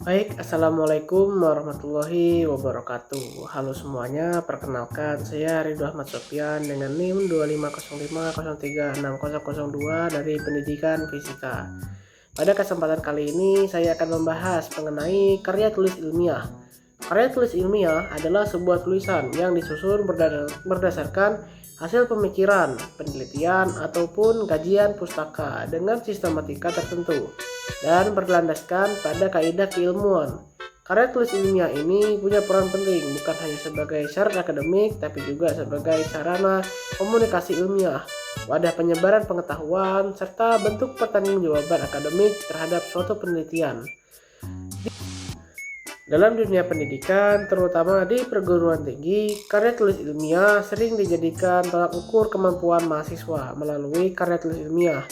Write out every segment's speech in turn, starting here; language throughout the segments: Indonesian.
Baik, Assalamualaikum warahmatullahi wabarakatuh. Halo semuanya, perkenalkan saya Ridho Ahmad Sofyan dengan NIM 2505036002 dari Pendidikan Fisika. Pada kesempatan kali ini saya akan membahas mengenai karya tulis ilmiah. Karya tulis ilmiah adalah sebuah tulisan yang disusun berdasarkan hasil pemikiran, penelitian, ataupun kajian pustaka dengan sistematika tertentu dan berlandaskan pada kaidah keilmuan. Karya tulis ilmiah ini punya peran penting bukan hanya sebagai syarat akademik tapi juga sebagai sarana komunikasi ilmiah, wadah penyebaran pengetahuan, serta bentuk pertanggungjawaban akademik terhadap suatu penelitian. Dalam dunia pendidikan, terutama di perguruan tinggi, karya tulis ilmiah sering dijadikan tolak ukur kemampuan mahasiswa melalui karya tulis ilmiah.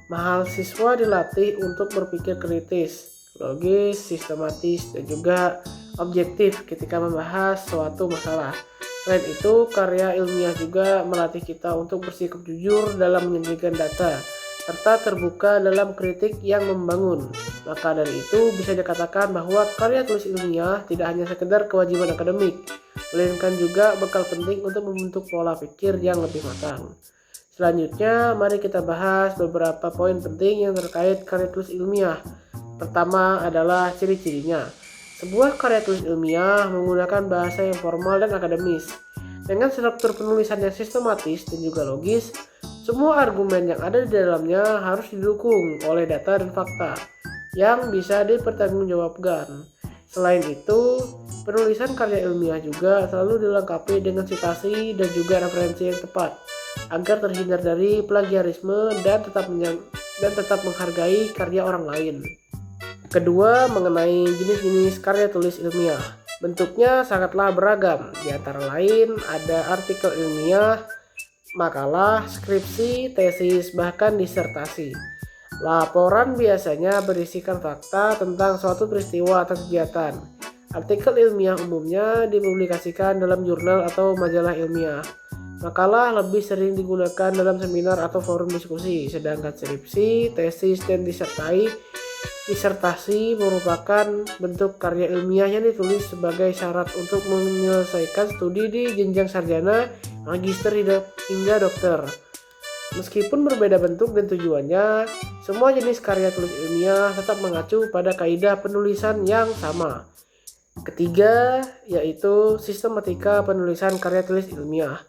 Mahasiswa dilatih untuk berpikir kritis, logis, sistematis, dan juga objektif ketika membahas suatu masalah. Selain itu, karya ilmiah juga melatih kita untuk bersikap jujur dalam menyajikan data, serta terbuka dalam kritik yang membangun. Maka dari itu bisa dikatakan bahwa karya tulis ilmiah tidak hanya sekedar kewajiban akademik, melainkan juga bekal penting untuk membentuk pola pikir yang lebih matang. Selanjutnya, mari kita bahas beberapa poin penting yang terkait karya tulis ilmiah. Pertama adalah ciri-cirinya. Sebuah karya tulis ilmiah menggunakan bahasa yang formal dan akademis, dengan struktur penulisan yang sistematis dan juga logis. Semua argumen yang ada di dalamnya harus didukung oleh data dan fakta yang bisa dipertanggungjawabkan. Selain itu, penulisan karya ilmiah juga selalu dilengkapi dengan citasi dan juga referensi yang tepat agar terhindar dari plagiarisme dan tetap menghargai karya orang lain. Kedua, mengenai jenis-jenis karya tulis ilmiah. Bentuknya sangatlah beragam, di antara lain ada artikel ilmiah, makalah, skripsi, tesis, bahkan disertasi. Laporan biasanya berisikan fakta tentang suatu peristiwa atau kegiatan. Artikel ilmiah umumnya dipublikasikan dalam jurnal atau majalah ilmiah. Makalah lebih sering digunakan dalam seminar atau forum diskusi, sedangkan skripsi, tesis, dan disertasi merupakan bentuk karya ilmiah yang ditulis sebagai syarat untuk menyelesaikan studi di jenjang sarjana, magister, hingga dokter. Meskipun berbeda bentuk dan tujuannya, semua jenis karya tulis ilmiah tetap mengacu pada kaidah penulisan yang sama. Ketiga, yaitu sistematika penulisan karya tulis ilmiah.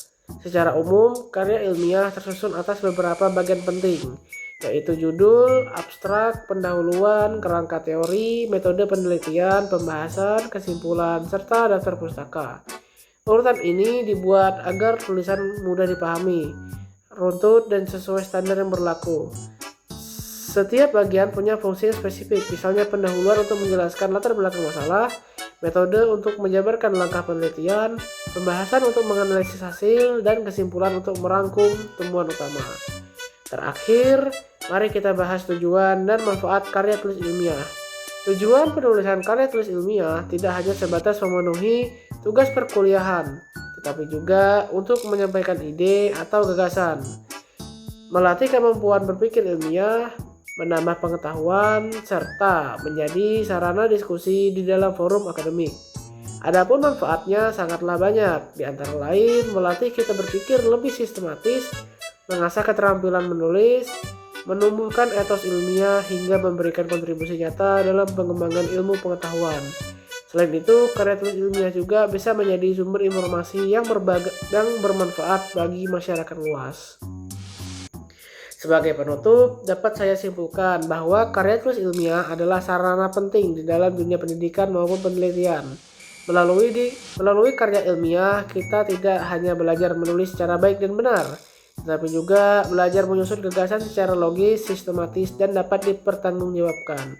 Secara umum, karya ilmiah tersusun atas beberapa bagian penting, yaitu judul, abstrak, pendahuluan, kerangka teori, metode penelitian, pembahasan, kesimpulan, serta daftar pustaka. Urutan ini dibuat agar tulisan mudah dipahami, runtut, dan sesuai standar yang berlaku. Setiap bagian punya fungsi yang spesifik, misalnya pendahuluan untuk menjelaskan latar belakang masalah, metode untuk menjabarkan langkah penelitian, pembahasan untuk menganalisis hasil, dan kesimpulan untuk merangkum temuan utama. Terakhir, mari kita bahas tujuan dan manfaat karya tulis ilmiah. Tujuan penulisan karya tulis ilmiah tidak hanya sebatas memenuhi tugas perkuliahan, tetapi juga untuk menyampaikan ide atau gagasan, melatih kemampuan berpikir ilmiah, menambah pengetahuan, serta menjadi sarana diskusi di dalam forum akademik. Adapun manfaatnya sangatlah banyak, di antara lain melatih kita berpikir lebih sistematis, mengasah keterampilan menulis, menumbuhkan etos ilmiah, hingga memberikan kontribusi nyata dalam pengembangan ilmu pengetahuan. Selain itu, karya tulis ilmiah juga bisa menjadi sumber informasi yang bermanfaat bagi masyarakat luas. Sebagai penutup, dapat saya simpulkan bahwa karya tulis ilmiah adalah sarana penting di dalam dunia pendidikan maupun penelitian. Melalui karya ilmiah, kita tidak hanya belajar menulis secara baik dan benar, tetapi juga belajar menyusun gagasan secara logis, sistematis, dan dapat dipertanggungjawabkan.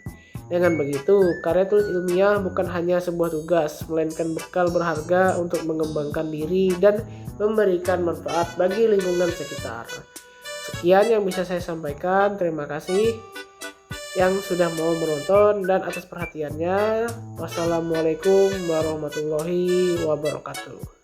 Dengan begitu, karya tulis ilmiah bukan hanya sebuah tugas, melainkan bekal berharga untuk mengembangkan diri dan memberikan manfaat bagi lingkungan sekitar. Sekian yang bisa saya sampaikan. Terima kasih yang sudah mau menonton dan atas perhatiannya. Wassalamualaikum warahmatullahi wabarakatuh.